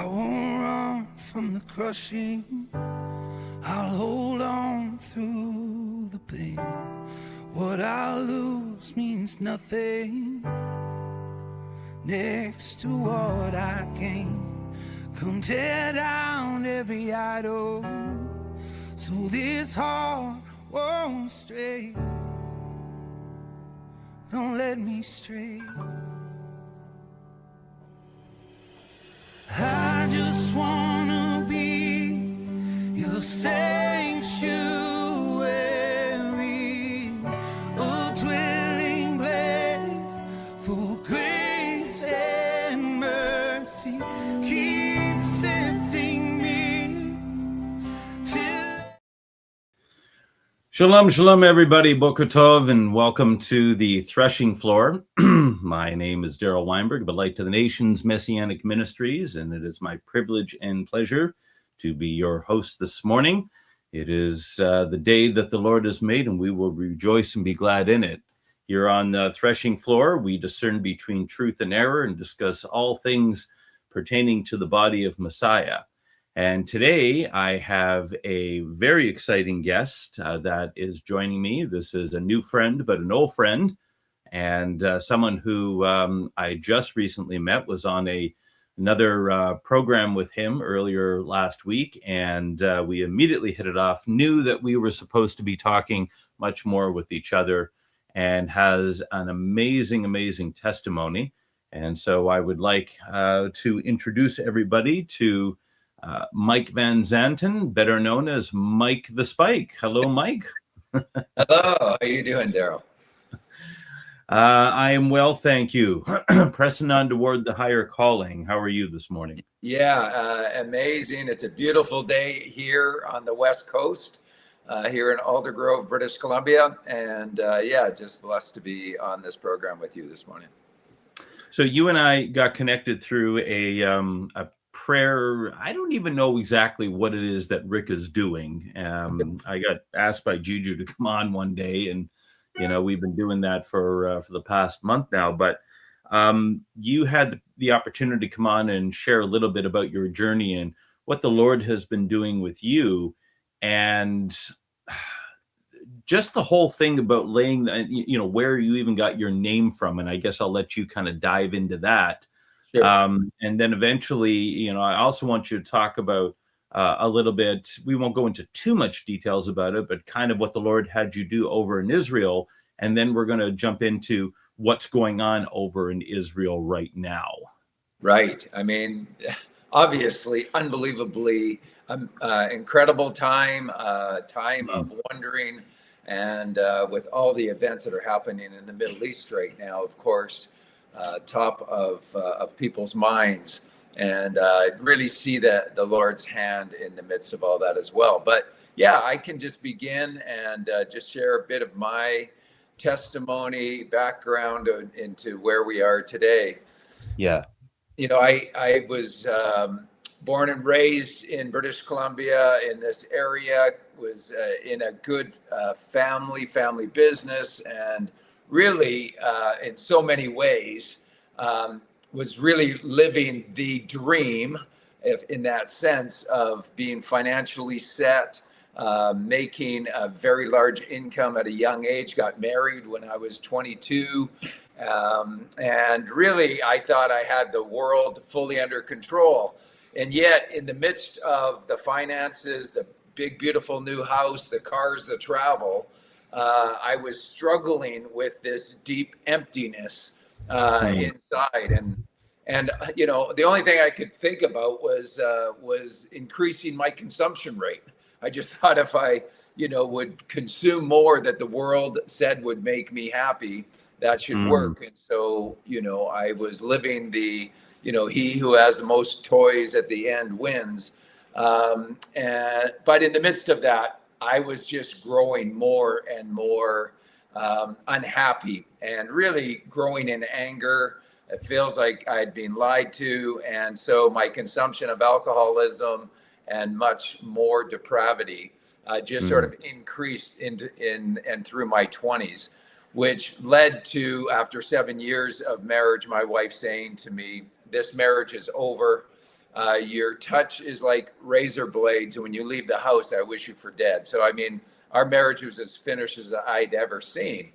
I won't run from the crushing. I'll hold on through the pain. What I lose means nothing next to what I gain. Come tear down every idol, so this heart won't stray. Don't let me stray. I just wanna be your sanctuary, a dwelling place for grace and mercy. Keep sifting me till. Shalom, shalom, everybody. Boker Tov, and welcome to the Threshing Floor. My name is Darryl Weinberg, but Light to the Nations Messianic Ministries, and it is my privilege and pleasure to be your host this morning. It is the day that the Lord has made, and we will rejoice and be glad in it. Here on the Threshing Floor, we discern between truth and error and discuss all things pertaining to the body of Messiah. And today I have a very exciting guest that is joining me. This is a new friend, but an old friend, and someone who I just recently met. Was on another program with him earlier last week, and we immediately hit it off, knew that we were supposed to be talking much more with each other, and has an amazing, amazing testimony. And so I would like to introduce everybody to Mike van Zanten, better known as Mike the Spike. Hello, Mike. Hello. How are you doing, Darryl? I am well, thank you. Pressing on toward the higher calling. How are you this morning? Yeah, amazing. It's a beautiful day here on the West Coast, here in Aldergrove, British Columbia. And yeah, just blessed to be on this program with you this morning. So you and I got connected through a prayer. I don't even know exactly what it is that Rick is doing. I got asked by Juju to come on one day, and we've been doing that for the past month now. But you had the opportunity to come on and share a little bit about your journey and what the Lord has been doing with you, and just the whole thing about laying, where you even got your name from. And I guess I'll let you kind of dive into that. Sure. And then eventually, I also want you to talk about a little bit. We won't go into too much details about it, but kind of what the Lord had you do over in Israel. And then we're going to jump into what's going on over in Israel right now. Right. I mean, obviously, unbelievably incredible time of wondering. And with all the events that are happening in the Middle East right now, of course, top of people's minds. And really see that the Lord's hand in the midst of all that as well. But yeah, I can just begin and just share a bit of my testimony, background into where we are today. Yeah. I was born and raised in British Columbia in this area, was in a good family business, and really in so many ways was really living the dream in that sense of being financially set, making a very large income at a young age, got married when I was 22. And really, I thought I had the world fully under control. And yet, in the midst of the finances, the big, beautiful new house, the cars, the travel, I was struggling with this deep emptiness inside. And the only thing I could think about was increasing my consumption rate. I just thought if I, would consume more that the world said would make me happy, that should work. And so, I was living the, he who has the most toys at the end wins. But in the midst of that, I was just growing more and more unhappy, and really growing in anger. It feels like I'd been lied to. And so my consumption of alcoholism and much more depravity just sort of increased in and through my 20s, which led to, after 7 years of marriage, my wife saying to me, "This marriage is over. Your touch is like razor blades, and when you leave the house, I wish you for dead. So, I mean, our marriage was as finished as I'd ever seen.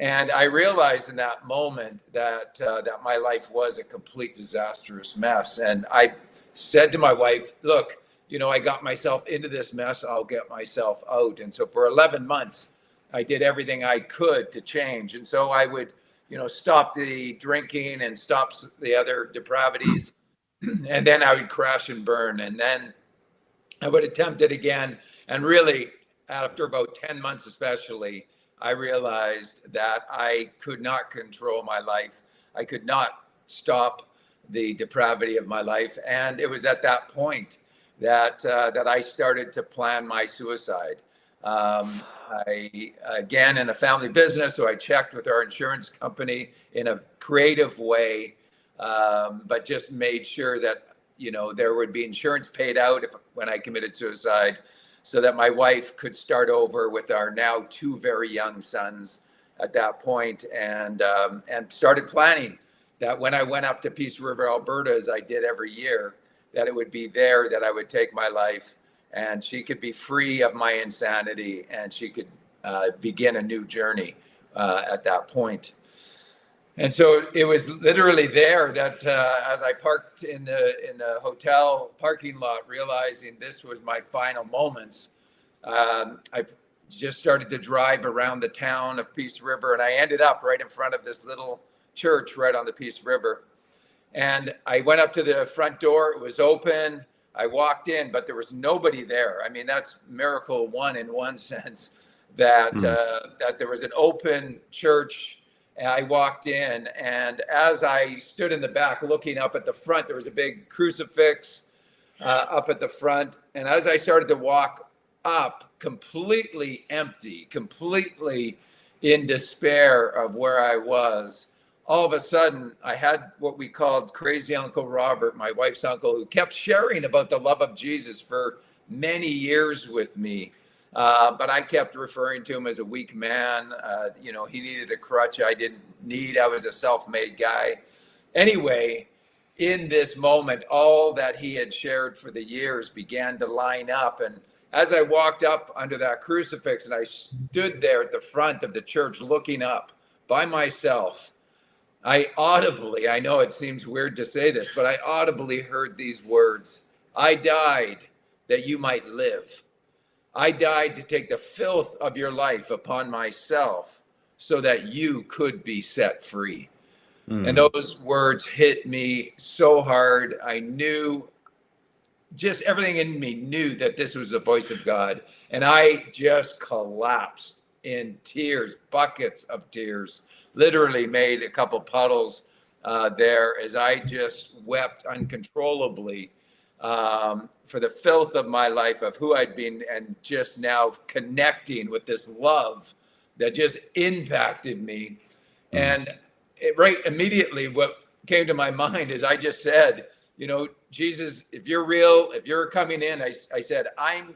And I realized in that moment that my life was a complete disastrous mess. And I said to my wife, look, I got myself into this mess. I'll get myself out. And so for 11 months, I did everything I could to change. And so I would, stop the drinking and stop the other depravities. And then I would crash and burn. And then I would attempt it again. And really, after about 10 months especially, I realized that I could not control my life. I could not stop the depravity of my life. And it was at that point that I started to plan my suicide. I, again, in a family business, so I checked with our insurance company in a creative way, but just made sure that, there would be insurance paid out when I committed suicide, so that my wife could start over with our now 2 very young sons at that point, and started planning that when I went up to Peace River, Alberta, as I did every year, that it would be there that I would take my life, and she could be free of my insanity, and she could begin a new journey at that point. And so it was literally there that as I parked in the hotel parking lot, realizing this was my final moments, I just started to drive around the town of Peace River, and I ended up right in front of this little church right on the Peace River. And I went up to the front door. It was open. I walked in, but there was nobody there. I mean, that's miracle one in one sense, that that there was an open church. And I walked in, and as I stood in the back looking up at the front, there was a big crucifix up at the front. And as I started to walk up, completely empty, completely in despair of where I was, all of a sudden, I had what we called Crazy Uncle Robert, my wife's uncle, who kept sharing about the love of Jesus for many years with me. But I kept referring to him as a weak man. He needed a crutch I didn't need. I was a self-made guy. Anyway, in this moment, all that he had shared for the years began to line up. And as I walked up under that crucifix and I stood there at the front of the church looking up by myself, I audibly, I know it seems weird to say this, but I audibly heard these words: I died that you might live. I died to take the filth of your life upon myself so that you could be set free. And those words hit me so hard. I knew, just everything in me knew that this was the voice of God. And I just collapsed in tears, buckets of tears. Literally made a couple puddles there as I just wept uncontrollably for the filth of my life, of who I'd been, and just now connecting with this love that just impacted me. And right immediately, what came to my mind is I just said, Jesus, if you're real, if you're coming in, I said, I'm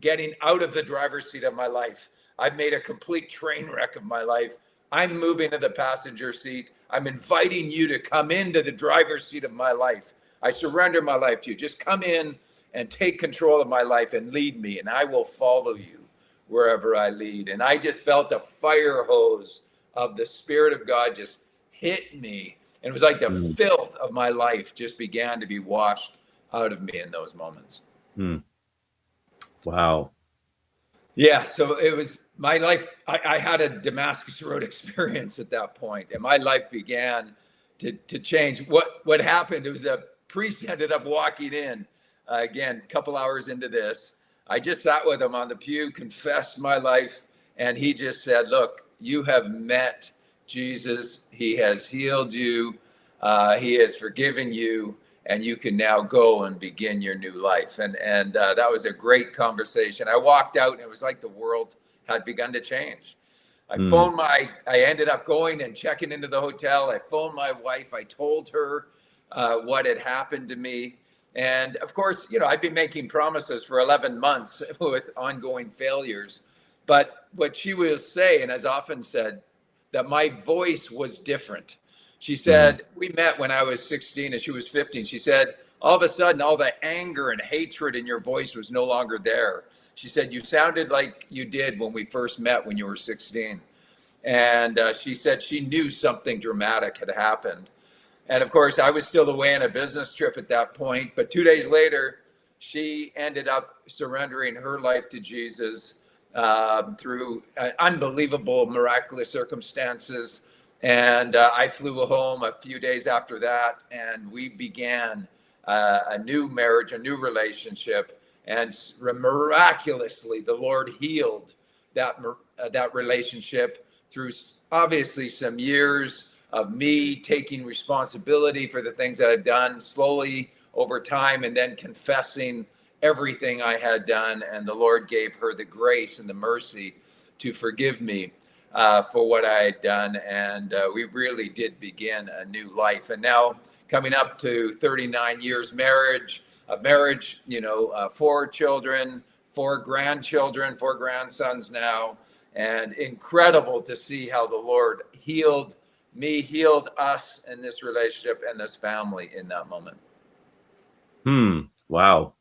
getting out of the driver's seat of my life. I've made a complete train wreck of my life. I'm moving to the passenger seat. I'm inviting you to come into the driver's seat of my life. I surrender my life to you. Just come in and take control of my life and lead me, and I will follow you wherever I lead. And I just felt a fire hose of the Spirit of God just hit me. And it was like the filth of my life just began to be washed out of me in those moments. Wow. Yeah, so it was my life. I had a Damascus Road experience at that point, and my life began to change. What happened? It was a priest ended up walking in again, a couple hours into this. I just sat with him on the pew, confessed my life, and he just said, look, you have met Jesus. He has healed you. He has forgiven you, and you can now go and begin your new life. And that was a great conversation. I walked out, and it was like the world had begun to change. I ended up going and checking into the hotel. I phoned my wife. I told her what had happened to me. And of course, I'd been making promises for 11 months with ongoing failures. But what she will say, and has often said, that my voice was different. She said, we met when I was 16 and she was 15. She said, all of a sudden, all the anger and hatred in your voice was no longer there. She said, you sounded like you did when we first met when you were 16. And she said she knew something dramatic had happened. And of course, I was still away on a business trip at that point. But 2 days later, she ended up surrendering her life to Jesus through unbelievable, miraculous circumstances. And I flew home a few days after that, and we began a new marriage, a new relationship. And miraculously, the Lord healed that relationship through obviously some years of me taking responsibility for the things that I've done slowly over time, and then confessing everything I had done. And the Lord gave her the grace and the mercy to forgive me for what I had done. And we really did begin a new life. And now coming up to 39 years of marriage, 4 children, 4 grandchildren, 4 grandsons now. And incredible to see how the Lord healed me, healed us in this relationship and this family in that moment. Wow.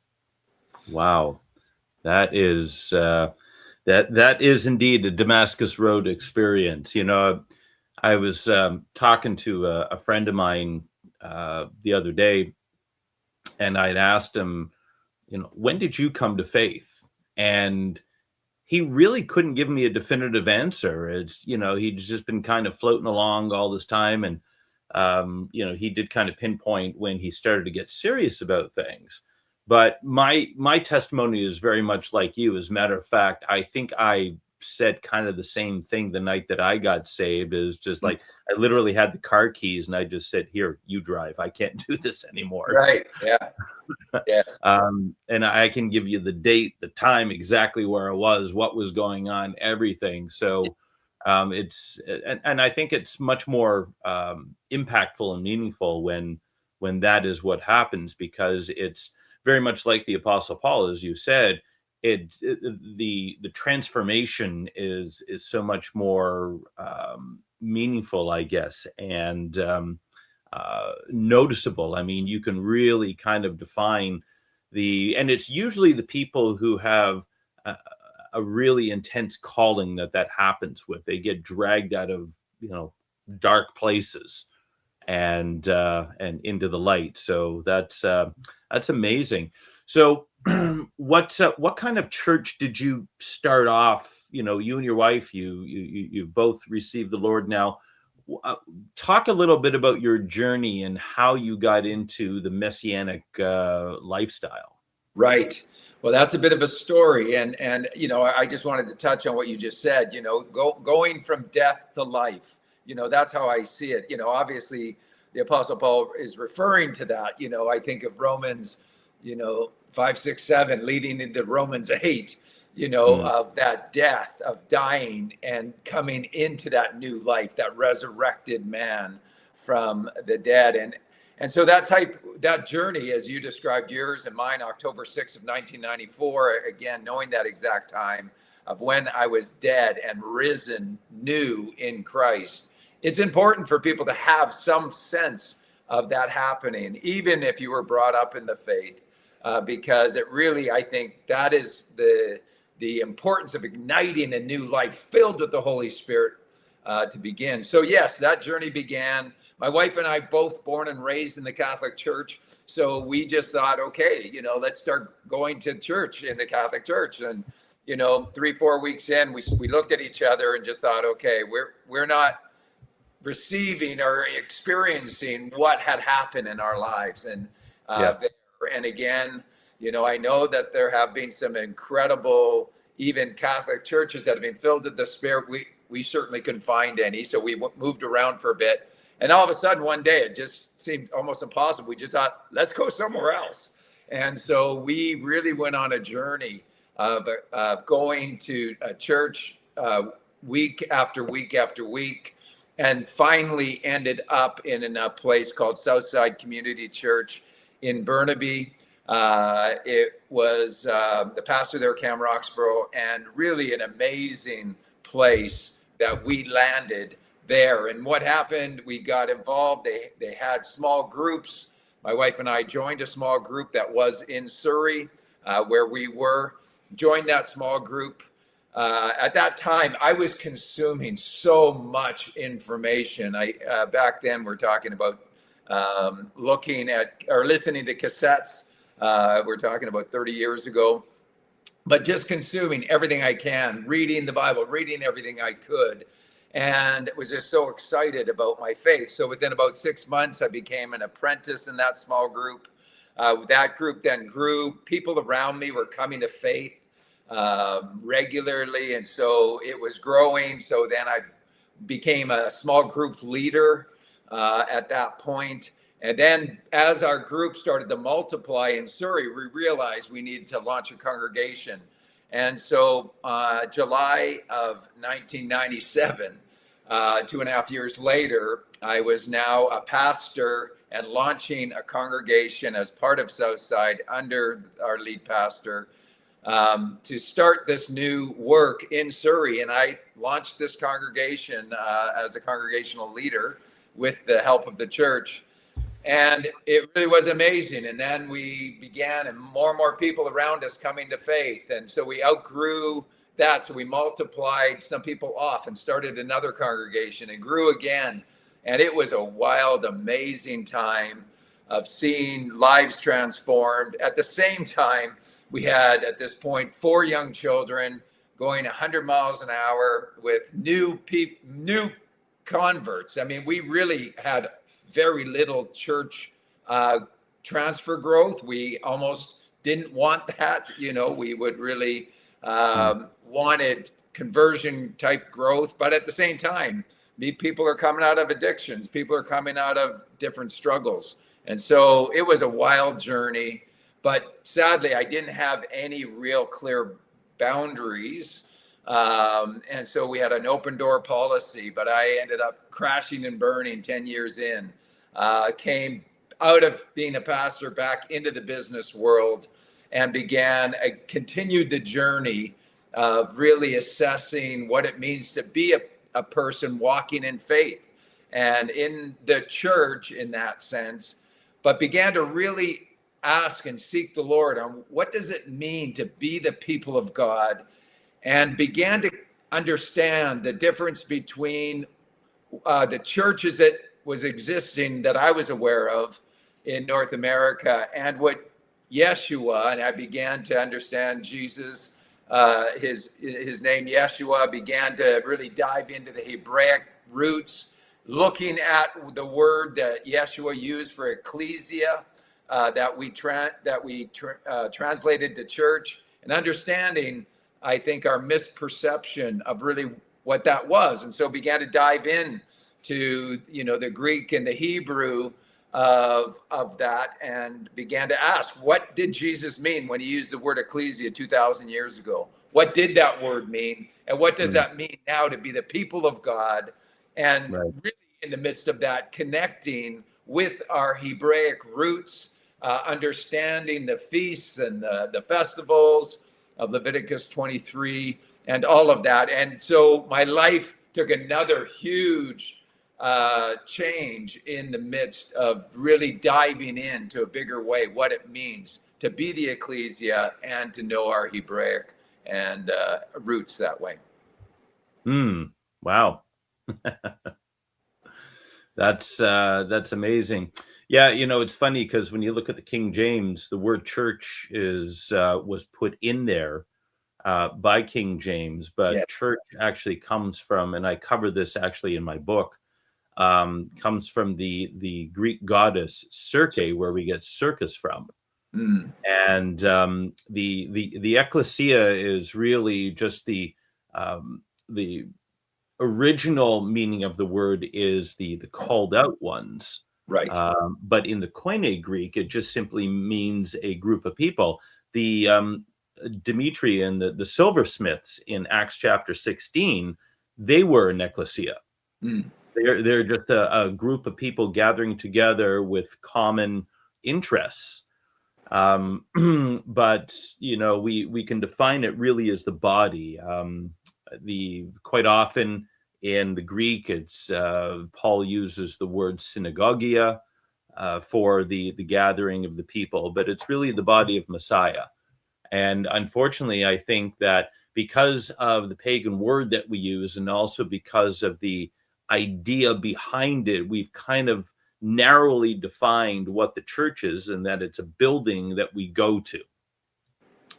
That is that is indeed a Damascus Road experience. I was talking to a friend of mine the other day, and I'd asked him, when did you come to faith? And he really couldn't give me a definitive answer. It's, he'd just been kind of floating along all this time. And, he did kind of pinpoint when he started to get serious about things. But my testimony is very much like you. As a matter of fact, I think I said kind of the same thing the night that I got saved. Is just like, I literally had the car keys and I just said, here, you drive. I can't do this anymore. Right. Yeah. Yes. And I can give you the date, the time, exactly where I was, what was going on, everything. So it's, and I think it's much more impactful and meaningful when that is what happens, because it's very much like the Apostle Paul, as you said. The transformation is so much more meaningful, I guess, and noticeable. I mean, you can really kind of define and it's usually the people who have a really intense calling that happens with. They get dragged out of dark places and into the light. So that's amazing. So what kind of church did you start off? You and your wife, you both received the Lord now. Talk a little bit about your journey and how you got into the Messianic lifestyle. Right. Well, that's a bit of a story. And I just wanted to touch on what you just said, going from death to life. That's how I see it. Obviously the Apostle Paul is referring to that. I think of Romans, 5, 6, 7, leading into Romans 8, of that death, of dying and coming into that new life, that resurrected man from the dead. And so that journey, as you described yours and mine, October 6th of 1994, again, knowing that exact time of when I was dead and risen new in Christ. It's important for people to have some sense of that happening, even if you were brought up in the faith, because it really, I think that is the importance of igniting a new life filled with the Holy Spirit to begin. So yes, that journey began. My wife and I both born and raised in the Catholic Church. So we just thought, okay, let's start going to church in the Catholic Church. And, 3-4 weeks in, we looked at each other and just thought, okay, we're not receiving or experiencing what had happened in our lives. And and again, I know that there have been some incredible, even Catholic churches that have been filled with the Spirit. We certainly couldn't find any, so we moved around for a bit. And all of a sudden, one day, it just seemed almost impossible. We just thought, let's go somewhere else. And so we really went on a journey of going to a church week after week after week, and finally ended up in a place called Southside Community Church in Burnaby. It was the pastor there, Cam Roxborough, and really an amazing place that we landed there. And what happened, we got involved. They had small groups my wife and I joined a small group that was in Surrey, where we were, joined that small group. At that time, I was consuming so much information. Back then, we're talking about looking at or listening to cassettes. We're talking about 30 years ago, but just consuming everything I can, reading the Bible, reading everything I could, and was just so excited about my faith. So within about 6 months, I became an apprentice in that small group. That group then grew. People around me were coming to faith regularly, and so it was growing. So then I became a small group leader at that point. And then as our group started to multiply in Surrey, we realized we needed to launch a congregation. And so July of 1997, 2.5 years later, I was now a pastor and launching a congregation as part of Southside under our lead pastor to start this new work in Surrey. And I launched this congregation as a congregational leader with the help of the church. And it really was amazing. And then we began, and more people around us coming to faith. And so we outgrew that. So we multiplied some people off and started another congregation and grew again. And it was a wild, amazing time of seeing lives transformed. At the same time, we had, at this point, 4 young children going 100 miles an hour with new converts. I mean, we really had very little church transfer growth. We almost didn't want that. We would really wanted conversion type growth, but at the same time, people are coming out of addictions. People are coming out of different struggles. And so it was a wild journey, but sadly, I didn't have any real clear boundaries. And so we had an open door policy, but I ended up crashing and burning 10 years in. Came out of being a pastor back into the business world and continued the journey of really assessing what it means to be a person walking in faith and in the church in that sense, but began to really ask and seek the Lord on what does it mean to be the people of God, and began to understand the difference between the churches that was existing that I was aware of in North America and what Yeshua, and I began to understand Jesus, his name Yeshua, began to really dive into the Hebraic roots, looking at the word that Yeshua used for ecclesia, that we translated to church, and understanding, I think, our misperception of really what that was. And so began to dive in to the Greek and the Hebrew of that, and began to ask, what did Jesus mean when he used the word ecclesia 2,000 years ago? What did that word mean? And what does that mean now to be the people of God? And really in the midst of that, connecting with our Hebraic roots, understanding the feasts and the festivals of Leviticus 23 and all of that. And so my life took another huge change in the midst of really diving into a bigger way what it means to be the ecclesia and to know our Hebraic and roots that way. Wow. That's amazing. Yeah, it's funny because when you look at the King James, the word church was put in there by King James, but church actually comes from, and I cover this actually in my book, comes from the Greek goddess Circe, where we get circus from. And the ecclesia is really just the original meaning of the word is the called out ones. Right. But in the Koine Greek, it just simply means a group of people. The Dimitri and the silversmiths in Acts chapter 16, they were an ecclesia. They're just a group of people gathering together with common interests. But we can define it really as the body. Quite often in the Greek, it's Paul uses the word synagogia, for the gathering of the people, but it's really the body of Messiah. And unfortunately, I think that because of the pagan word that we use, and also because of the idea behind it, we've kind of narrowly defined what the church is, and that it's a building that we go to.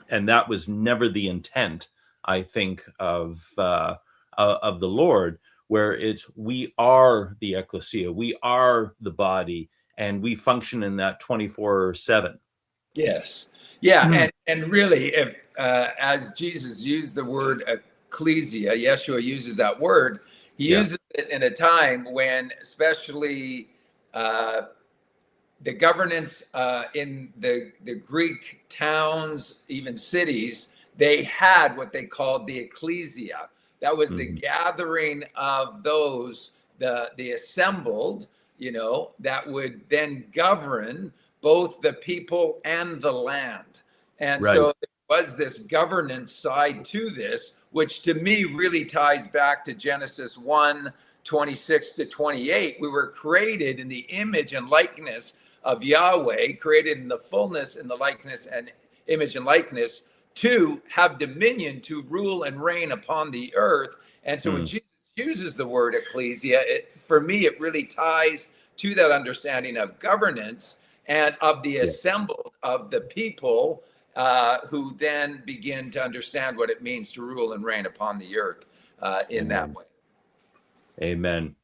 And that was never the intent, I think, of the Lord, where it's we are the ecclesia, we are the body, and we function in that 24/7. Yes. Yeah. And really, if as Jesus used the word ecclesia, Yeshua uses that word, he uses it in a time when especially the governance in the Greek towns, even cities, they had what they called the ecclesia. That was the gathering of those, the assembled, that would then govern both the people and the land. And Right. so there was this governance side to this, which to me really ties back to Genesis 1:26-28. We were created in the image and likeness of Yahweh, created in the fullness and the likeness and image and likeness to have dominion, to rule and reign upon the earth. And so when Jesus uses the word ecclesia, for me, it really ties to that understanding of governance and of the assembled of the people who then begin to understand what it means to rule and reign upon the earth in that way. Amen.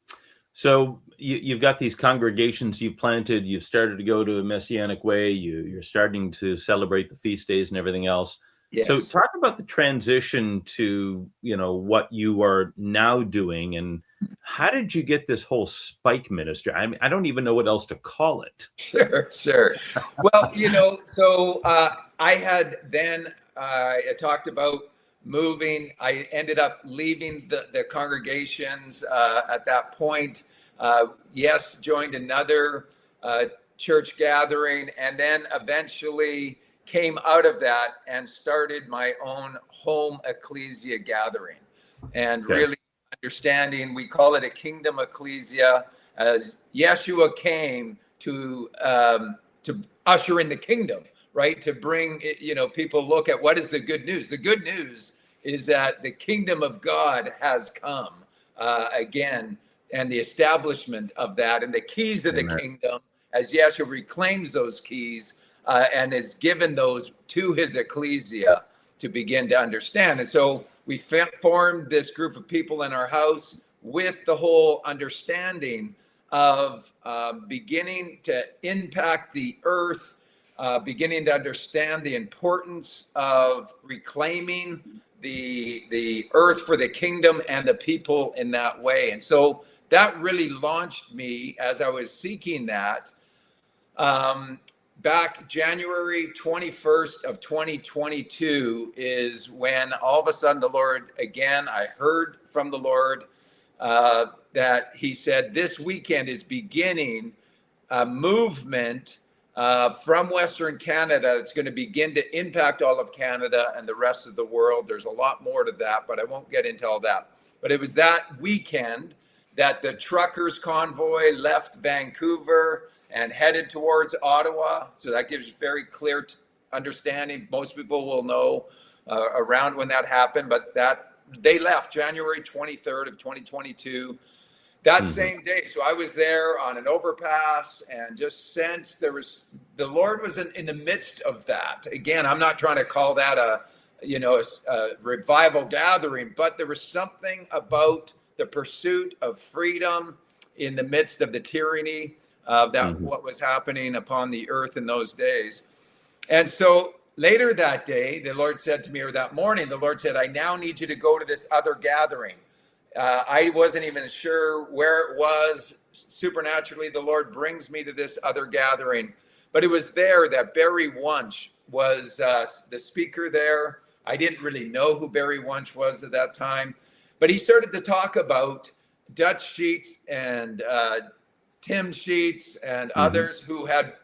So you've got these congregations you've planted, you've started to go to a Messianic way, you're starting to celebrate the feast days and everything else. Yes. So talk about the transition to, what you are now doing, and how did you get this whole spike ministry? I mean, I don't even know what else to call it. Sure. Well, so I had then, I talked about moving. I ended up leaving the congregations at that point. Joined another church gathering, and then eventually came out of that and started my own home ecclesia gathering. And really understanding, we call it a kingdom ecclesia, as Yeshua came to usher in the kingdom, right? To bring, people look at what is the good news. The good news is that the kingdom of God has come again, and the establishment of that, and the keys of the kingdom, as Yeshua reclaims those keys and is given those to his ecclesia to begin to understand. And so we formed this group of people in our house with the whole understanding of beginning to impact the earth, beginning to understand the importance of reclaiming the earth for the kingdom and the people in that way. And so that really launched me as I was seeking that. Back January 21st of 2022 is when all of a sudden the Lord, again, I heard from the Lord that he said, this weekend is beginning a movement from Western Canada. It's going to begin to impact all of Canada and the rest of the world. There's a lot more to that, but I won't get into all that. But it was that weekend that the truckers convoy left Vancouver and headed towards Ottawa. So that gives you very clear understanding. Most people will know around when that happened, but that they left January 23rd of 2022. That same day. So I was there on an overpass and just sensed the Lord was in the midst of that. Again, I'm not trying to call that a revival gathering, but there was something about the pursuit of freedom in the midst of the tyranny of that, what was happening upon the earth in those days. And so later that day, the Lord said to me, or that morning, the Lord said, I now need you to go to this other gathering. I wasn't even sure where it was. Supernaturally, the Lord brings me to this other gathering. But it was there that Barry Wunsch was the speaker there. I didn't really know who Barry Wunsch was at that time. But he started to talk about Dutch Sheets and Tim Sheets and others who had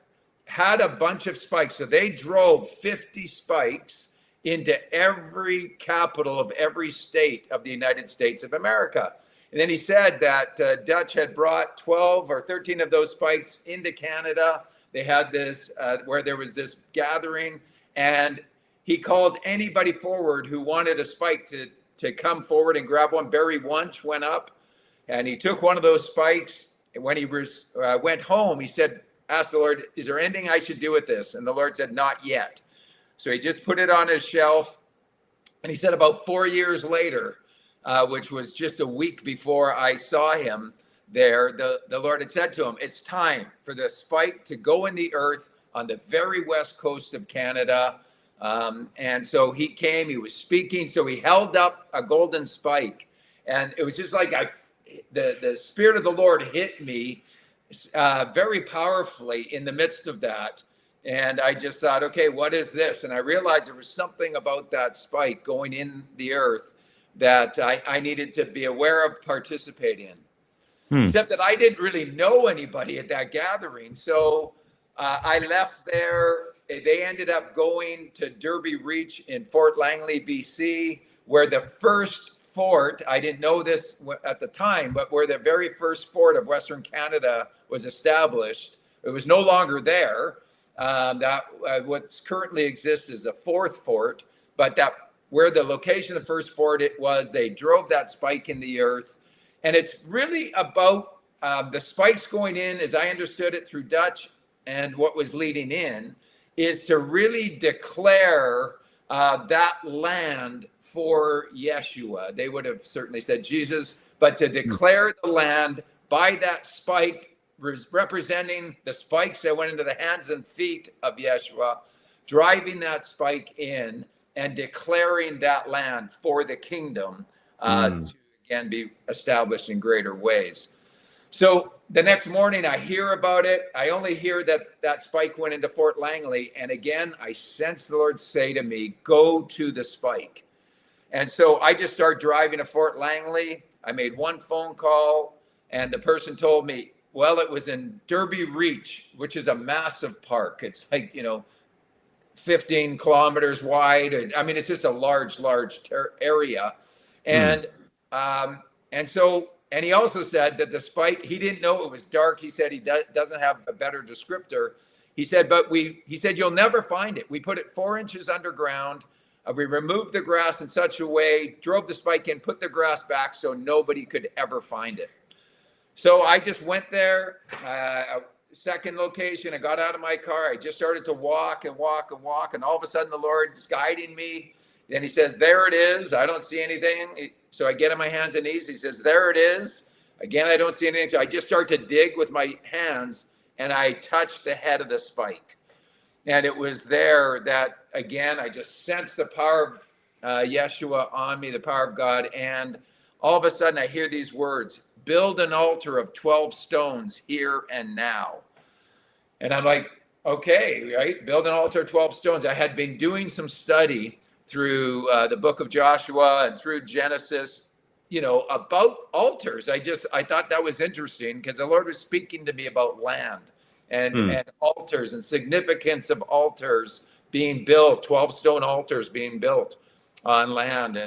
a bunch of spikes. So they drove 50 spikes into every capital of every state of the United States of America. And then he said that Dutch had brought 12 or 13 of those spikes into Canada. They had this, where there was this gathering, and he called anybody forward who wanted a spike to come forward and grab one. Barry Wunsch went up, and he took one of those spikes. And when he went home, he said, asked the Lord, is there anything I should do with this? And the Lord said, not yet. So he just put it on his shelf. And he said about 4 years later, which was just a week before I saw him there, the Lord had said to him, it's time for the spike to go in the earth on the very west coast of Canada. And so he came, he was speaking. So he held up a golden spike. And it was just like the Spirit of the Lord hit me very powerfully in the midst of that. And I just thought, okay, what is this? And I realized there was something about that spike going in the earth that I needed to be aware of participating in. Except that I didn't really know anybody at that gathering. So I left there. They ended up going to Derby Reach in Fort Langley, BC, where the first fort, I didn't know this at the time, but where the very first fort of Western Canada was established. It was no longer there. What currently exists is a fourth fort, but that where the location of the first fort it was, they drove that spike in the earth. And it's really about the spikes going in, as I understood it through Dutch and what was leading in, is to really declare that land for Yeshua. They would have certainly said Jesus, but to declare the land by that spike, representing the spikes that went into the hands and feet of Yeshua, driving that spike in and declaring that land for the kingdom to again be established in greater ways. So the next morning I hear about it. I only hear that spike went into Fort Langley. And again, I sense the Lord say to me, go to the spike. And so I just started driving to Fort Langley. I made one phone call, and the person told me, well, it was in Derby Reach, which is a massive park. It's like, 15 kilometers wide. I mean, it's just a large area. And and he also said that the spike, he didn't know it was dark. He said he doesn't have a better descriptor. He said, he said, you'll never find it. We put it 4 inches underground. We removed the grass in such a way, drove the spike in, put the grass back so nobody could ever find it. So I just went there, second location. I got out of my car. I just started to walk. And all of a sudden the Lord's guiding me. And he says, there it is. I don't see anything. So I get on my hands and knees. He says, there it is. Again, I don't see anything. So I just start to dig with my hands, and I touch the head of the spike. And it was there that, again, I just sensed the power of Yeshua on me, the power of God. And all of a sudden I hear these words, build an altar of 12 stones here and now. And I'm like, okay, right? Build an altar of 12 stones. I had been doing some study through the book of Joshua and through Genesis, about altars. I thought that was interesting because the Lord was speaking to me about land and altars and significance of altars being built, 12 stone altars being built on land.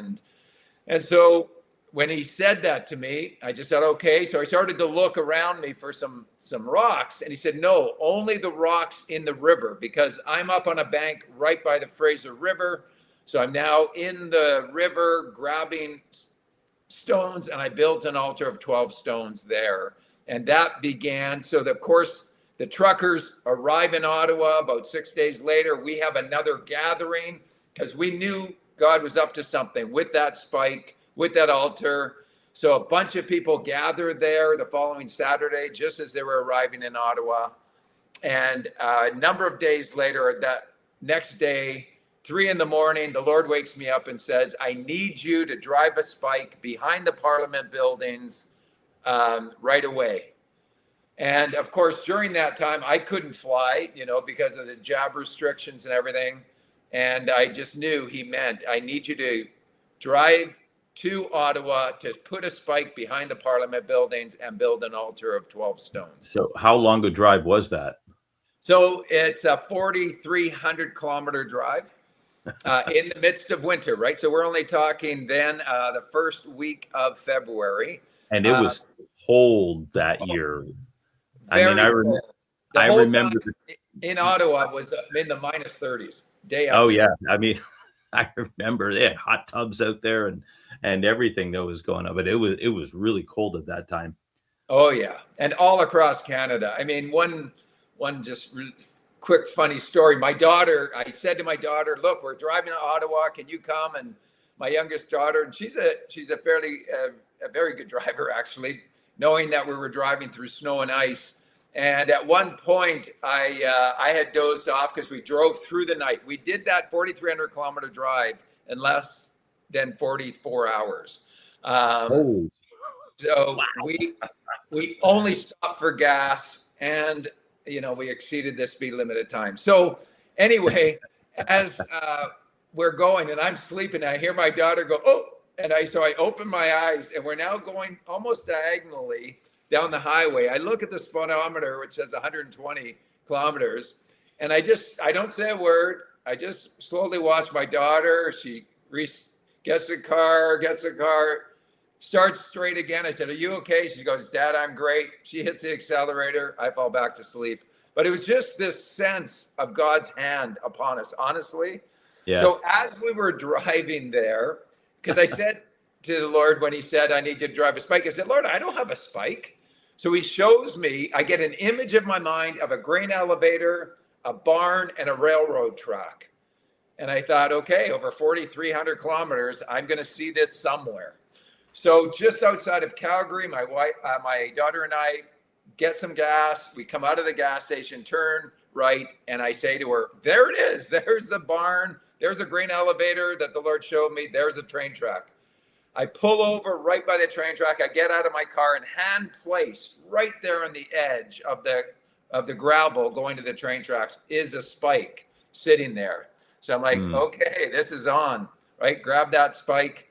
And so when he said that to me, I just said, okay. So I started to look around me for some rocks. And he said, no, only the rocks in the river, because I'm up on a bank right by the Fraser River. So I'm now in the river grabbing stones, and I built an altar of 12 stones there. And that began. So of course, the truckers arrive in Ottawa about 6 days later. We have another gathering because we knew God was up to something with that spike, with that altar. So a bunch of people gathered there the following Saturday, just as they were arriving in Ottawa. And a number of days later, that next day, 3 a.m, the Lord wakes me up and says, I need you to drive a spike behind the Parliament buildings right away. And of course, during that time, I couldn't fly, because of the jab restrictions and everything. And I just knew he meant, I need you to drive to Ottawa to put a spike behind the Parliament buildings and build an altar of 12 stones. So how long a drive was that? So it's a 4,300 kilometer drive in the midst of winter, right? So we're only talking then the first week of February. And it was cold that year. I mean, Very cold. The I whole remember time in Ottawa was in the minus 30s day after. Oh yeah, I mean, I remember they had hot tubs out there and everything that was going on, but it was really cold at that time. Oh yeah, and all across Canada. I mean, one just quick funny story. My daughter, I said to my daughter, "Look, we're driving to Ottawa. Can you come?" And my youngest daughter, and she's a fairly a very good driver actually, knowing that we were driving through snow and ice. And at one point, I had dozed off because we drove through the night. We did that 4,300-kilometer drive in less than 44 hours. Oh, So wow. we only stopped for gas, and we exceeded the speed limit at times. So anyway, as we're going, and I'm sleeping, I hear my daughter go, "Oh!" And so I open my eyes, and we're now going almost diagonally down the highway. I look at the speedometer, which says 120 kilometers, and I don't say a word. I just slowly watch my daughter. She gets the car, starts straight again. I said, "Are you okay?" She goes, "Dad, I'm great." She hits the accelerator. I fall back to sleep. But it was just this sense of God's hand upon us, honestly. Yeah. So as we were driving there, because I said to the Lord when he said, "I need you to drive a spike," I said, "Lord, I don't have a spike." So he shows me, I get an image of my mind of a grain elevator, a barn, and a railroad track. And I thought, okay, over 4,300 kilometers, I'm going to see this somewhere. So just outside of Calgary, my wife, my daughter and I get some gas. We come out of the gas station, turn right, and I say to her, "There it is. There's the barn. There's a grain elevator that the Lord showed me. There's a train track." I pull over right by the train track. I get out of my car, and hand placed right there on the edge of the gravel going to the train tracks is a spike sitting there. So I'm like, okay, this is on, right? Grab that spike.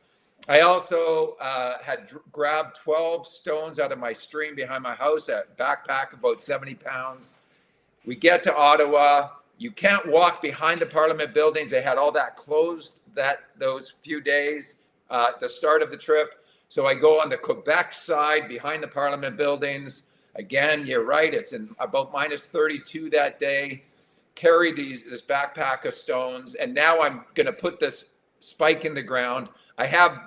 I also had grabbed 12 stones out of my stream behind my house, a backpack about 70 pounds. We get to Ottawa. You can't walk behind the Parliament buildings. They had all that closed those few days at the start of the trip. So I go on the Quebec side behind the Parliament buildings. Again, you're right. It's in about minus 32 that day. Carry this backpack of stones. And now I'm going to put this spike in the ground. I have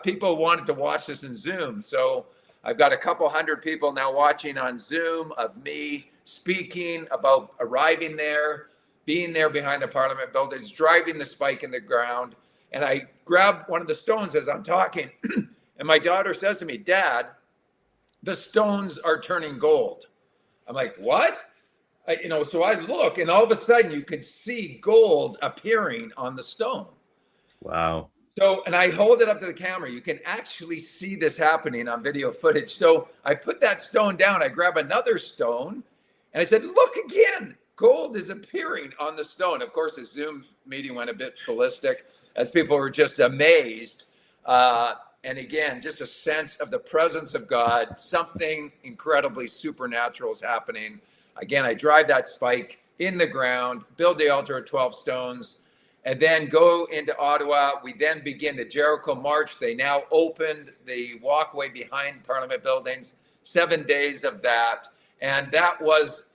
people wanted to watch this in Zoom. So I've got a couple hundred people now watching on Zoom of me speaking about arriving there, being there behind the Parliament buildings, driving the spike in the ground. And I grab one of the stones as I'm talking. And my daughter says to me, "Dad, the stones are turning gold." I'm like, "What?" So I look, and all of a sudden you could see gold appearing on the stone. Wow. So, and I hold it up to the camera. You can actually see this happening on video footage. So I put that stone down. I grab another stone, and I said, "Look again. Gold is appearing on the stone." Of course, the Zoom meeting went a bit ballistic as people were just amazed. And again, just a sense of the presence of God. Something incredibly supernatural is happening. Again, I drive that spike in the ground, build the altar of 12 stones, and then go into Ottawa. We then begin the Jericho March. They now opened the walkway behind Parliament buildings, 7 days of that. And that was,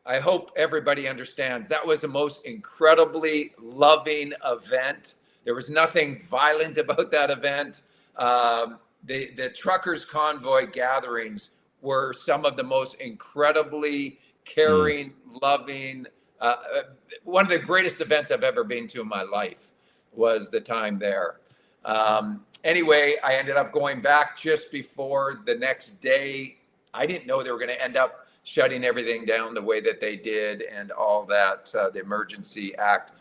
I hope everybody understands, that was the most incredibly loving event. There was nothing violent about that event. The truckers' convoy gatherings were some of the most incredibly caring, loving, one of the greatest events I've ever been to in my life was the time there. Anyway, I ended up going back just before the next day. I didn't know they were going to end up shutting everything down the way that they did and all that, the Emergency Act.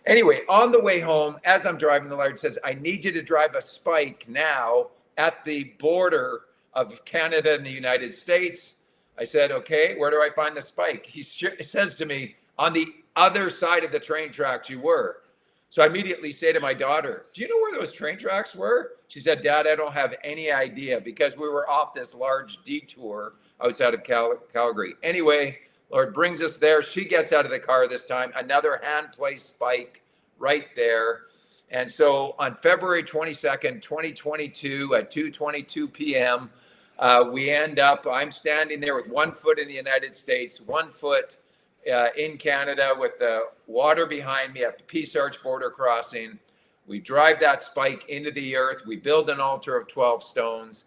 Anyway, on the way home, as I'm driving, the Lord says, "I need you to drive a spike now at the border of Canada and the United States." I said, "Okay, where do I find the spike?" He says to me, "On the other side of the train tracks you were." So I immediately say to my daughter, "Do you know where those train tracks were?" She said, "Dad, I don't have any idea," because we were off this large detour outside of Calgary. Anyway, Lord brings us there. She gets out of the car this time, another hand-placed spike right there. And so on February 22nd, 2022 at 2:22 p.m., I'm standing there with 1 foot in the United States, 1 foot in Canada with the water behind me at the Peace Arch border crossing. We drive that spike into the earth. We build an altar of 12 stones.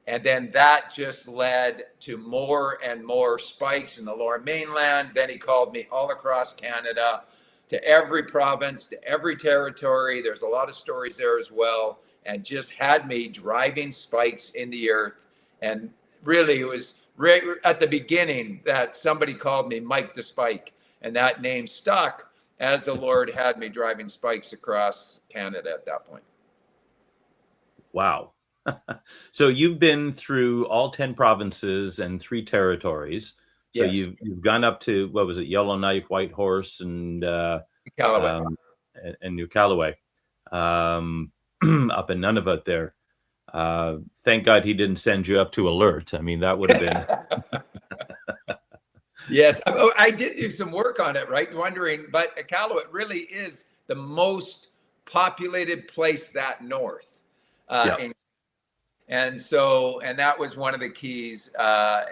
And then that just led to more and more spikes in the Lower Mainland. Then he called me all across Canada, to every province, to every territory. There's a lot of stories there as well. And just had me driving spikes in the earth. And really, it was right at the beginning that somebody called me Mike the Spike. And that name stuck as the Lord had me driving spikes across Canada at that point. Wow. So you've been through all 10 provinces and 3 territories. So Yes. you've gone up to, what was it, Yellowknife, Whitehorse, and Callaway. And New Callaway, up in Nunavut there. Thank God he didn't send you up to Alert. I mean, that would have been. Yes, I did do some work on it, right? Wondering, but Callaway really is the most populated place that north. And that was one of the keys.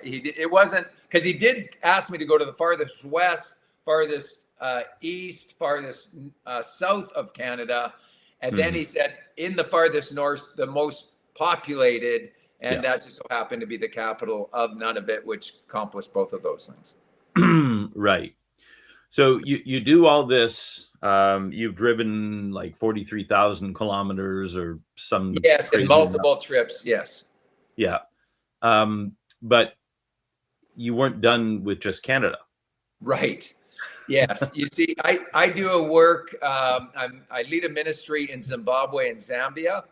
It wasn't, because he did ask me to go to the farthest west, farthest east, farthest south of Canada. And then he said, in the farthest north, the most populated, and that just so happened to be the capital of Nunavut, which accomplished both of those things. Right. So you do all this. You've driven like 43,000 kilometers or some. Yes, in multiple trips. Yes. Yeah. But you weren't done with just Canada. Right. Yes. You see, I do a work. I lead a ministry in Zimbabwe and Zambia.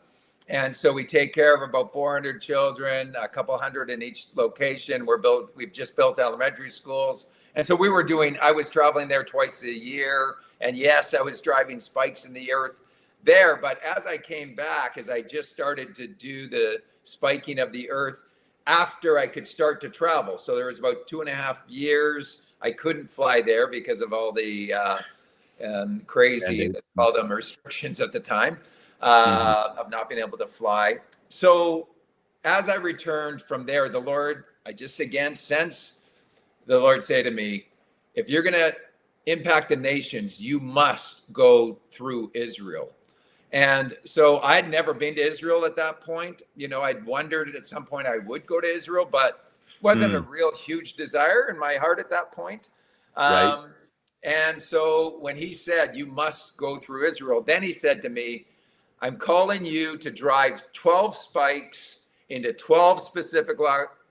And so we take care of about 400 children, a couple hundred in each location. We've just built elementary schools. And so I was traveling there twice a year. And yes, I was driving spikes in the earth there. But as I came back, as I just started to do the spiking of the earth after I could start to travel. So there was about 2.5 years. I couldn't fly there because of all the crazy, let's call them, restrictions at the time of not being able to fly. So as I returned from there, the Lord, I just again sense the Lord say to me, if you're going to impact the nations, you must go through Israel. And so I'd never been to Israel at that point. You know, I'd wondered at some point I would go to Israel, but it wasn't a real huge desire in my heart at that point. Right. And so when he said, you must go through Israel, then he said to me, I'm calling you to drive 12 spikes into 12 specific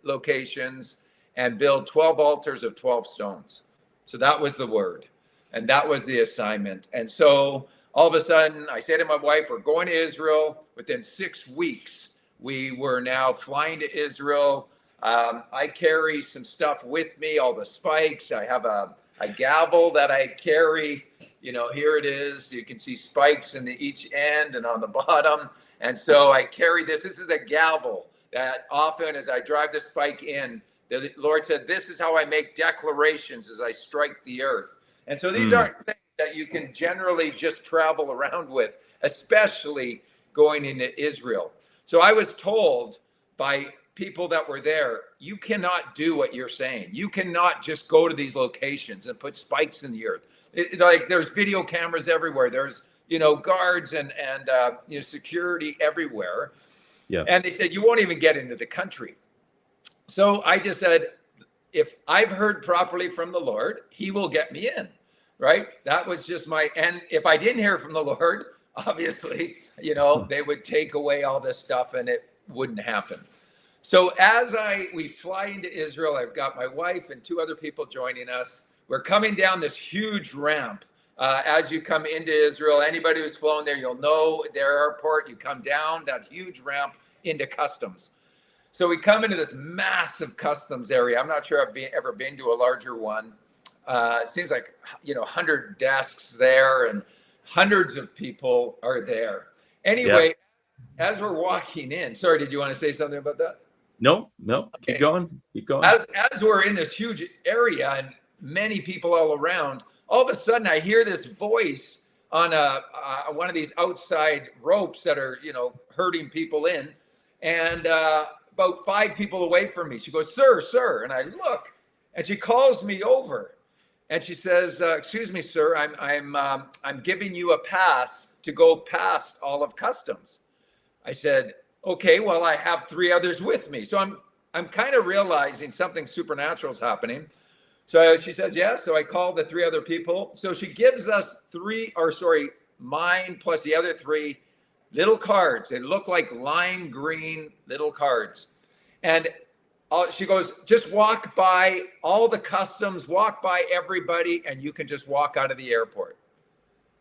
locations and build 12 altars of 12 stones. So that was the word. And that was the assignment. And so all of a sudden, I say to my wife, we're going to Israel. Within 6 weeks, we were now flying to Israel. I carry some stuff with me, all the spikes. I have a gavel that I carry. You know, here it is. You can see spikes in each end and on the bottom. And so I carry this. This is a gavel that often as I drive the spike in, the Lord said, this is how I make declarations as I strike the earth. And so these aren't things that you can generally just travel around with, especially going into Israel. So I was told by people that were there, you cannot do what you're saying. You cannot just go to these locations and put spikes in the earth. Like there's video cameras everywhere. There's, guards and security everywhere. Yeah. And they said, you won't even get into the country. So I just said, if I've heard properly from the Lord, he will get me in, right? That was just and if I didn't hear from the Lord, obviously, they would take away all this stuff and it wouldn't happen. So as we fly into Israel, I've got my wife and 2 other people joining us. We're coming down this huge ramp. As you come into Israel, anybody who's flown there, you'll know their airport. You come down that huge ramp into customs. So we come into this massive customs area. I'm not sure I've ever been to a larger one. It seems like, 100 desks there and hundreds of people are there. Anyway, As we're walking in, sorry, did you want to say something about that? No, okay. Keep going. As we're in this huge area and many people all around, all of a sudden I hear this voice on one of these outside ropes that are, herding people in, and about 5 people away from me. She goes, sir. And I look, and she calls me over, and she says, excuse me, sir, I'm giving you a pass to go past all of customs. I said, okay, well, I have 3 others with me. So I'm kind of realizing something supernatural is happening. So she says, yes. So I called the 3 other people. So she gives us mine plus the other 3 little cards. They look like lime green little cards. And she goes, just walk by all the customs, walk by everybody, and you can just walk out of the airport.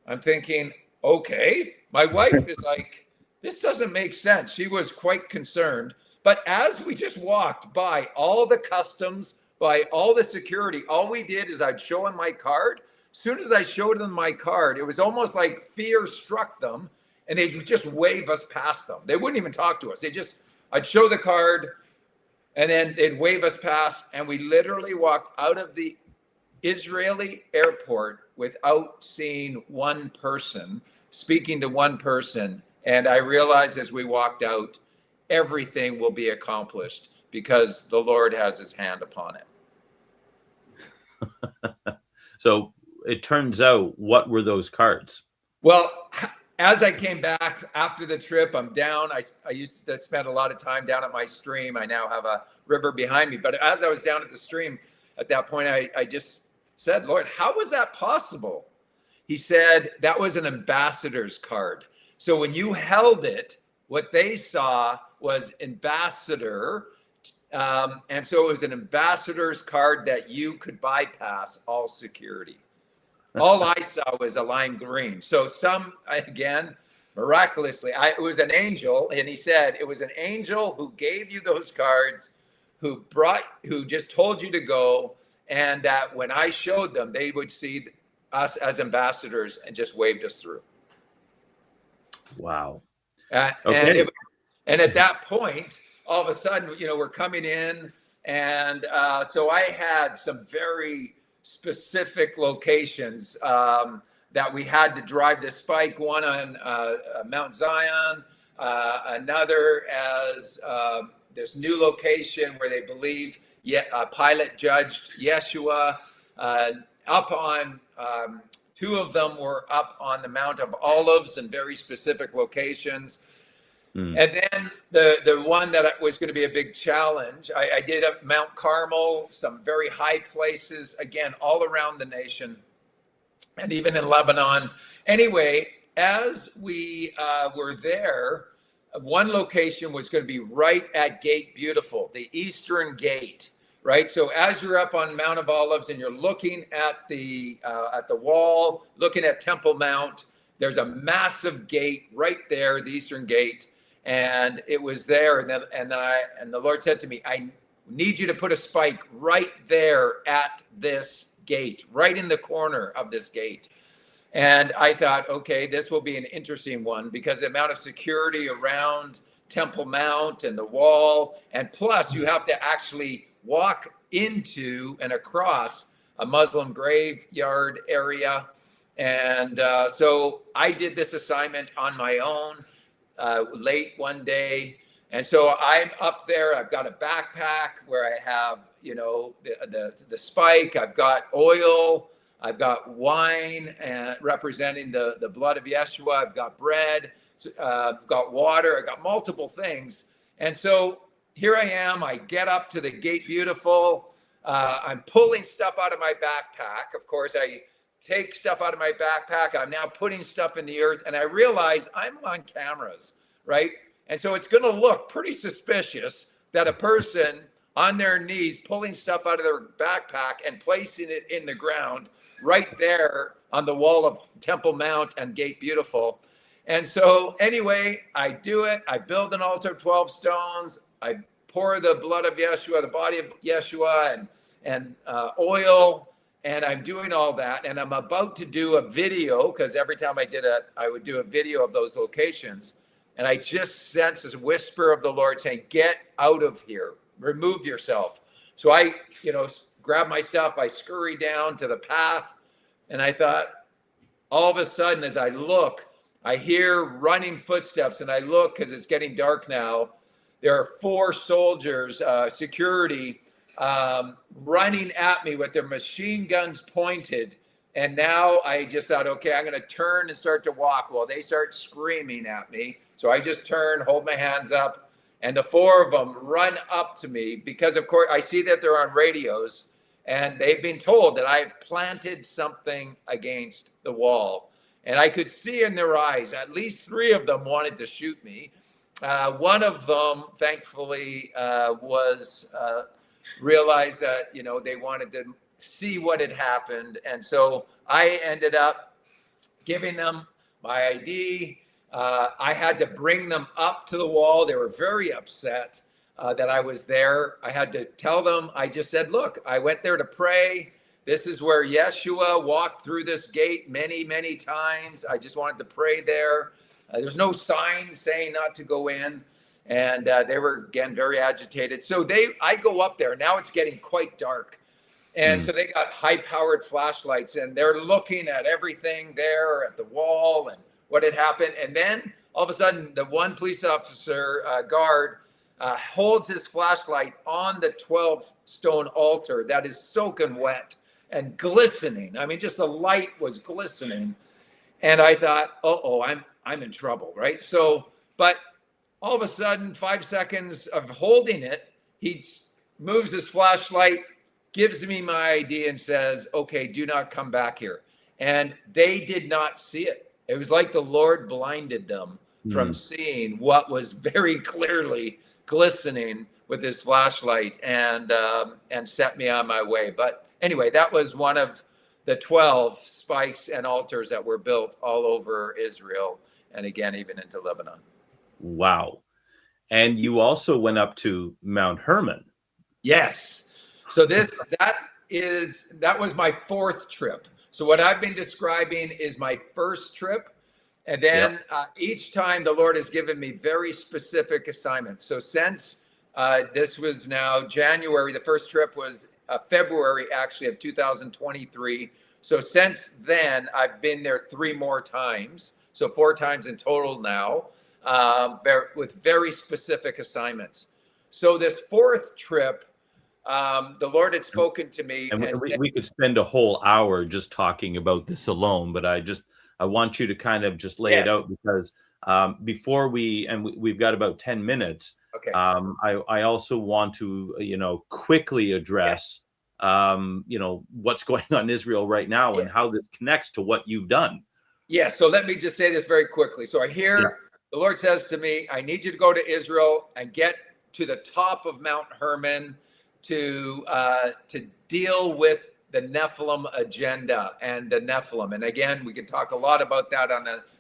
I'm thinking, okay. My wife is like, this doesn't make sense. She was quite concerned. But as we just walked by all the customs, by all the security, all we did is I'd show them my card. As soon as I showed them my card, it was almost like fear struck them, and they would just wave us past them. They wouldn't even talk to us. I'd show the card, and then they'd wave us past, and we literally walked out of the Israeli airport without seeing one person, speaking to one person. And I realized as we walked out, everything will be accomplished because the Lord has his hand upon it. So it turns out, what were those cards? Well, as I came back after the trip, I'm down. I used to spend a lot of time down at my stream. I now have a river behind me. But as I was down at the stream, at that point, I just said, Lord, how was that possible? He said, that was an ambassador's card. So when you held it, what they saw was ambassador. And so it was an ambassador's card that you could bypass all security. All I saw was a lime green. So miraculously, it was an angel. And he said, it was an angel who gave you those cards, who just told you to go. And that when I showed them, they would see us as ambassadors and just waved us through. Wow. Okay. And at that point, all of a sudden, we're coming in. And so I had some very specific locations that we had to drive the spike, one on Mount Zion, another as this new location where they believe Pilate judged Yeshua, up on 2 of them were up on the Mount of Olives in very specific locations. And then the one that was going to be a big challenge, I did at Mount Carmel, some very high places, again, all around the nation, and even in Lebanon. Anyway, as we were there, one location was going to be right at Gate Beautiful, the Eastern Gate, right? So as you're up on Mount of Olives and you're looking at the wall, looking at Temple Mount, there's a massive gate right there, the Eastern Gate. And it was there, and the Lord said to me, I need you to put a spike right there at this gate, right in the corner of this gate. And I thought, okay, this will be an interesting one because the amount of security around Temple Mount and the wall, and plus you have to actually walk into and across a Muslim graveyard area. And so I did this assignment on my own. Late one day. And so I'm up there. I've got a backpack where I have, the spike. I've got oil. I've got wine and representing the blood of Yeshua. I've got bread. I've got water. I've got multiple things. And so here I am. I get up to the Gate Beautiful. I'm pulling stuff out of my backpack. Of course, I take stuff out of my backpack. I'm now putting stuff in the earth, and I realize I'm on cameras, right? And so it's going to look pretty suspicious that a person on their knees pulling stuff out of their backpack and placing it in the ground right there on the wall of Temple Mount and Gate Beautiful. And so anyway, I do it. I build an altar of 12 stones. I pour the blood of Yeshua, the body of Yeshua, and oil. And I'm doing all that, and I'm about to do a video because every time I would do a video of those locations, and I just sense this whisper of the Lord saying, "Get out of here, remove yourself." So I, grab my stuff, I scurry down to the path, and I thought, all of a sudden, as I look, I hear running footsteps, and I look because it's getting dark now. There are 4 soldiers, security, running at me with their machine guns pointed. And now I just thought, okay, I'm going to turn and start to walk. Well, they start screaming at me. So I just turn, hold my hands up, and the 4 of them run up to me because, of course, I see that they're on radios, and they've been told that I've planted something against the wall. And I could see in their eyes, at least 3 of them wanted to shoot me. One of them, thankfully, realized that, they wanted to see what had happened. And so I ended up giving them my ID. I had to bring them up to the wall. They were very upset that I was there. I had to tell them, I just said, look, I went there to pray. This is where Yeshua walked through this gate many, many times. I just wanted to pray there. There's no sign saying not to go in. And they were, again, very agitated. So I go up there. Now it's getting quite dark. And so they got high-powered flashlights, and they're looking at everything there at the wall and what had happened. And then all of a sudden, the one police officer, guard, holds his flashlight on the 12-stone altar that is soaking wet and glistening. I mean, just the light was glistening. And I thought, uh-oh, I'm in trouble, right? So, but all of a sudden, 5 seconds of holding it, he moves his flashlight, gives me my ID, and says, okay, do not come back here. And they did not see it. It was like the Lord blinded them from seeing what was very clearly glistening with his flashlight, and set me on my way. But anyway, that was one of the 12 spikes and altars that were built all over Israel, and again, even into Lebanon. Wow. And you also went up to Mount Hermon. Yes. So that was my 4th trip. So what I've been describing is my first trip. And then each time the Lord has given me very specific assignments. So since this was now January, the first trip was February, actually, of 2023. So since then, I've been there 3 more times. So 4 times in total now, with very specific assignments. So this 4th trip, the Lord had spoken to me. And we could spend a whole hour just talking about this alone, but I want you to kind of just lay it out, because before we've got about 10 minutes. Okay. I also want to, quickly address, what's going on in Israel right now and how this connects to what you've done. Yeah. So let me just say this very quickly. So I hear the Lord says to me, I need you to go to Israel and get to the top of Mount Hermon to deal with the Nephilim agenda and the Nephilim. And again, we can talk a lot about that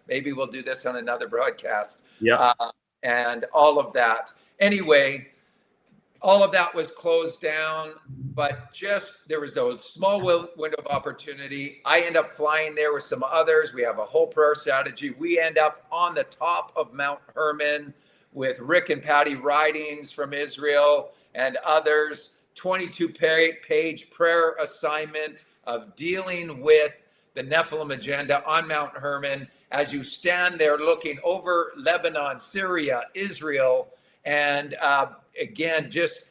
maybe we'll do this on another broadcast. Yeah. And all of that. Anyway, all of that was closed down, but there was a small window of opportunity. I end up flying there with some others. We have a whole prayer strategy. We end up on the top of Mount Hermon with Rick and Patty Ridings from Israel and others, 22-page prayer assignment of dealing with the Nephilim agenda on Mount Hermon as you stand there looking over Lebanon, Syria, Israel, and again, just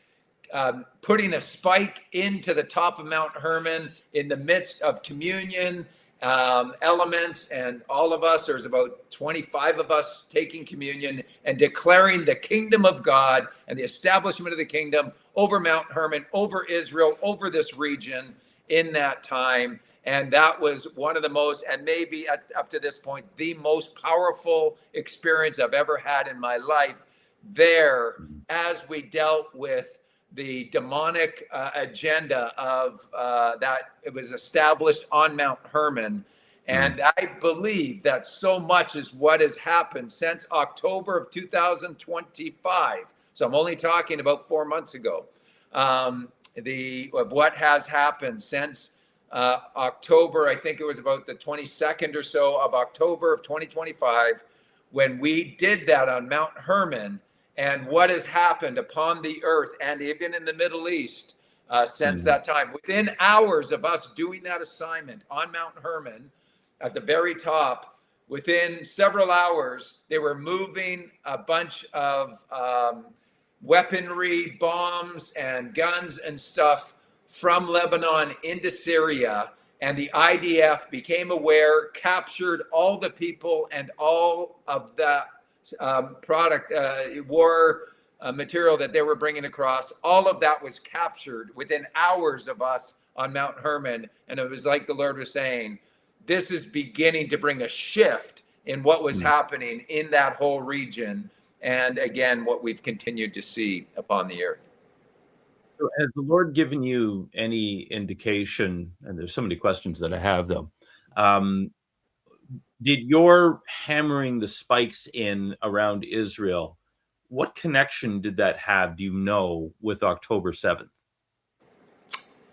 putting a spike into the top of Mount Hermon in the midst of communion elements, and all of us, there's about 25 of us taking communion and declaring the kingdom of God and the establishment of the kingdom over Mount Hermon, over Israel, over this region in that time. And that was one of the most, and maybe up to this point, the most powerful experience I've ever had in my life there, as we dealt with the demonic agenda of that it was established on Mount Hermon. And I believe that so much is what has happened since October of 2025. So I'm only talking about 4 months ago. Of what has happened since October, I think it was about the 22nd or so of October of 2025, when we did that on Mount Hermon, and what has happened upon the earth and even in the Middle East since that time. Within hours of us doing that assignment on Mount Hermon, at the very top, within several hours, they were moving a bunch of weaponry, bombs, and guns and stuff from Lebanon into Syria. And the IDF became aware, captured all the people and all of the product, war material that they were bringing across. All of that was captured within hours of us on Mount Hermon. And it was like the Lord was saying, this is beginning to bring a shift in what was happening in that whole region. And again, what we've continued to see upon the earth. So has the Lord given you any indication, and there's so many questions that I have though, did your hammering the spikes in around Israel, what connection did that have, do you know, with October 7th?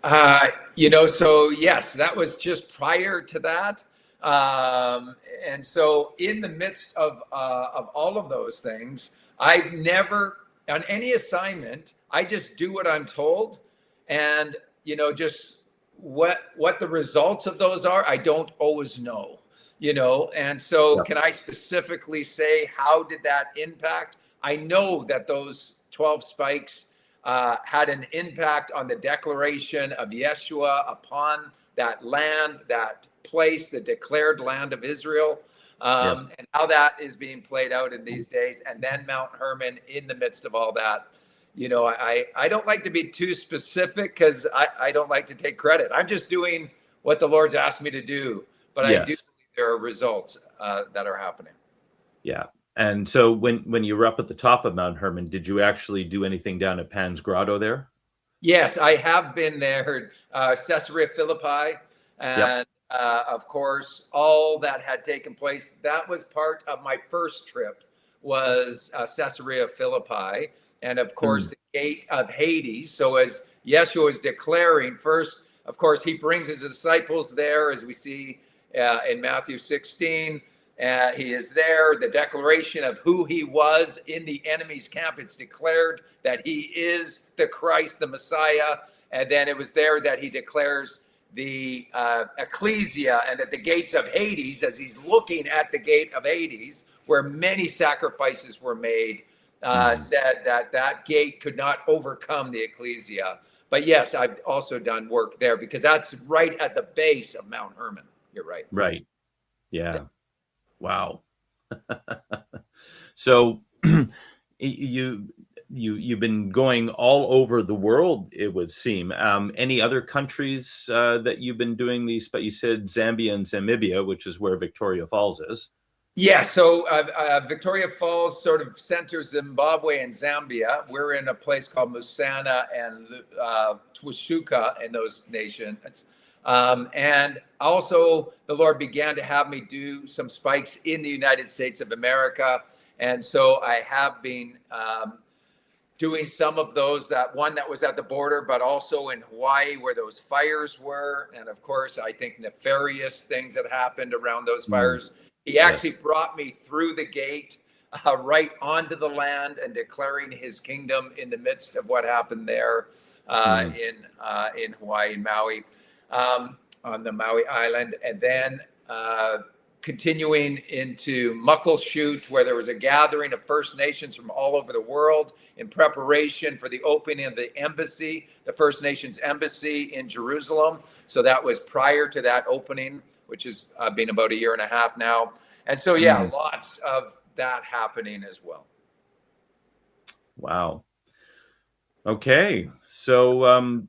So yes, that was just prior to that. And so in the midst of all of those things, I've never, on any assignment, I just do what I'm told. And, just what the results of those are, I don't always know, And so Can I specifically say, how did that impact? I know that those 12 spikes had an impact on the declaration of Yeshua upon that land, that place, the declared land of Israel, and how that is being played out in these days. And then Mount Hermon in the midst of all that. I don't like to be too specific because I don't like to take credit. I'm just doing what the Lord's asked me to do. But I do believe there are results that are happening. Yeah. And so when you were up at the top of Mount Hermon, did you actually do anything down at Pan's Grotto there? Yes, I have been there, Caesarea Philippi, and of course, all that had taken place. That was part of my first trip, was Caesarea Philippi, and of course, the gate of Hades. So as Yeshua is declaring, first, of course, he brings his disciples there, as we see in Matthew 16. He is there, the declaration of who he was in the enemy's camp. It's declared that he is the Christ, the Messiah. And then it was there that he declares the ecclesia, and at the gates of Hades, as he's looking at the gate of Hades, where many sacrifices were made, said that gate could not overcome the ecclesia. But yes, I've also done work there because that's right at the base of Mount Hermon. You're right. Right. Yeah. Wow. So you've been going all over the world, it would seem. Any other countries that you've been doing these, but you said Zambia and Namibia, which is where Victoria Falls is. Yeah, so Victoria Falls sort of centers Zimbabwe and Zambia. We're in a place called Musana and Twishuka in those nations. And also the Lord began to have me do some spikes in the United States of America. And so I have been doing some of those, that one that was at the border, but also in Hawaii where those fires were. And of course, I think nefarious things that happened around those fires. He actually brought me through the gate right onto the land and declaring his kingdom in the midst of what happened there in Hawaii and Maui. On the Maui Island, and then continuing into Muckleshoot, where there was a gathering of First Nations from all over the world in preparation for the opening of the embassy, the First Nations embassy in Jerusalem. So that was prior to that opening, which has been about 1.5 years now. And so, lots of that happening as well. Wow. Okay. So,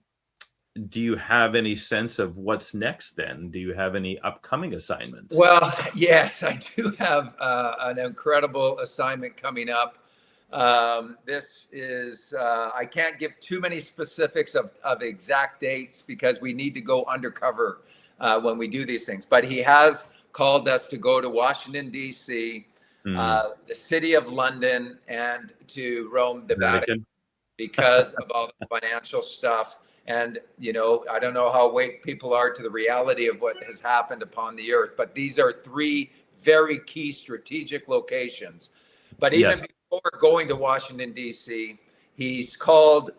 do you have any sense of what's next then? Do you have any upcoming assignments? Well, yes, I do have an incredible assignment coming up. This is, I can't give too many specifics of exact dates because we need to go undercover when we do these things. But he has called us to go to Washington, D.C., the city of London, and to Rome, the Vatican, because of all the financial stuff. And, I don't know how awake people are to the reality of what has happened upon the earth, but these are 3 very key strategic locations. But even before going to Washington, D.C., he's called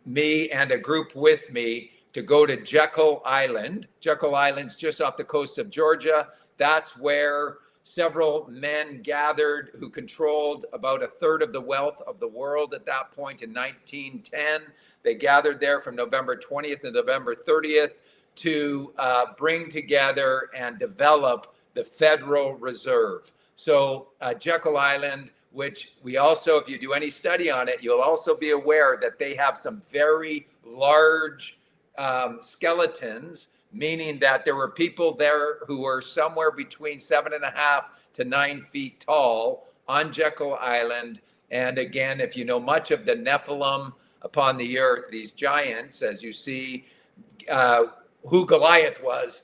me and a group with me to go to Jekyll Island. Jekyll Island's just off the coast of Georgia. That's where several men gathered who controlled about a third of the wealth of the world at that point in 1910. They gathered there from November 20th to November 30th to bring together and develop the Federal Reserve. So Jekyll Island, which we also, if you do any study on it, you'll also be aware that they have some very large skeletons, meaning that there were people there who were somewhere between 7.5 to 9 feet tall on Jekyll Island. And again, if you know much of the Nephilim upon the earth, these giants, as you see who Goliath was,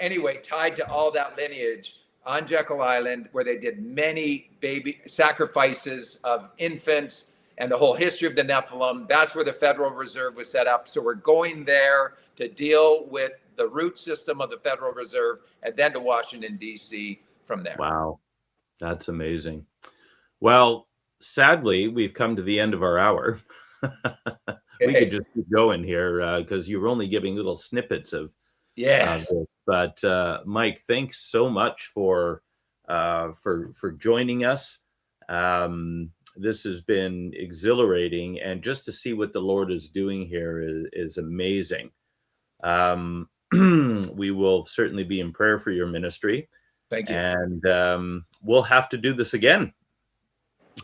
anyway, tied to all that lineage on Jekyll Island, where they did many baby sacrifices of infants and the whole history of the Nephilim. That's where the Federal Reserve was set up. So we're going there to deal with the root system of the Federal Reserve, and then to Washington, D.C. from there. Wow, that's amazing. Well, sadly, we've come to the end of our hour. We could just keep going here because you were only giving little snippets of yes. But Mike, thanks so much for joining us. This has been exhilarating, and just to see what the Lord is doing here is amazing. We will certainly be in prayer for your ministry. Thank you. And we'll have to do this again.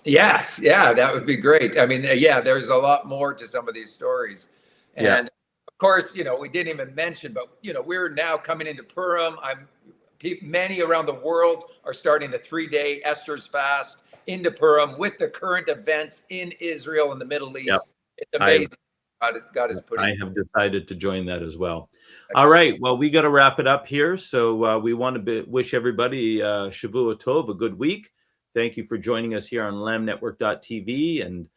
Yes. Yeah, that would be great. I mean, yeah, there's a lot more to some of these stories. And of course, we didn't even mention, but, we're now coming into Purim. Many around the world are starting a 3-day Esther's fast into Purim with the current events in Israel and the Middle East. Yep. It's amazing. God is putting. I have decided to join that as well. Excellent. All right. Well, we got to wrap it up here. So we want to wish everybody Shavua Tov, a good week. Thank you for joining us here on lamnetwork.tv. And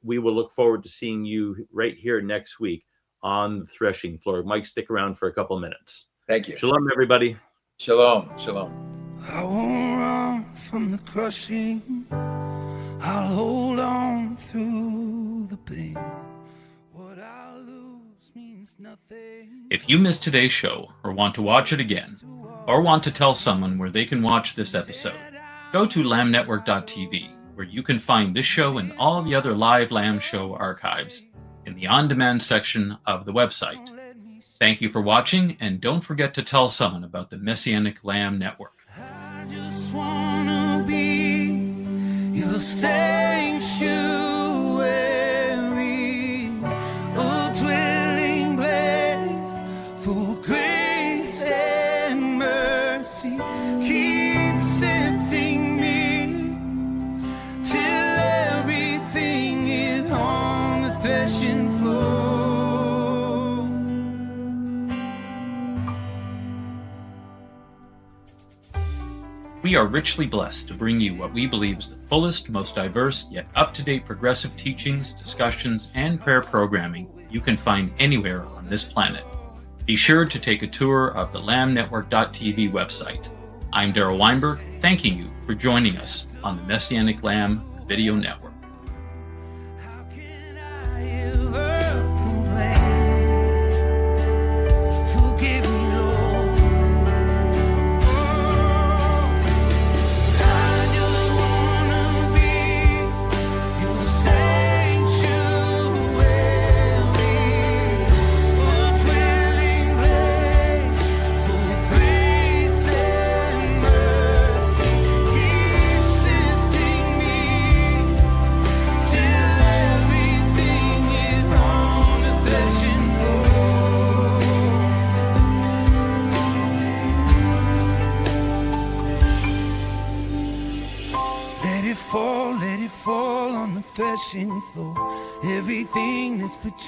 we will look forward to seeing you right here next week on the threshing floor. Mike, stick around for a couple minutes. Thank you. Shalom, everybody. Shalom. Shalom. I won't run from the crushing. I'll hold on through the pain. What I lose means nothing. If you missed today's show or want to watch it again, or want to tell someone where they can watch this episode, go to lamnetwork.tv, where you can find this show and all the other live Lamb Show archives in the on-demand section of the website. Thank you for watching, and don't forget to tell someone about the Messianic Lamb Network. I just wanna be your sanctuary, a dwelling place for grace and mercy. Keep sifting me till everything is on the threshing floor. We are richly blessed to bring you what we believe is the fullest, most diverse, yet up-to-date progressive teachings, discussions, and prayer programming you can find anywhere on this planet. Be sure to take a tour of the lamnetwork.tv website. I'm Darryl Weinberg, thanking you for joining us on the Messianic Lamb Video Network. How can I ever complain? Forgive me, Lord. I just wanna be your sanctuary, a dwelling place for grace and mercy. Keep sifting me till everything is on the threshing floor. Let it fall on the threshing floor. Everything that's between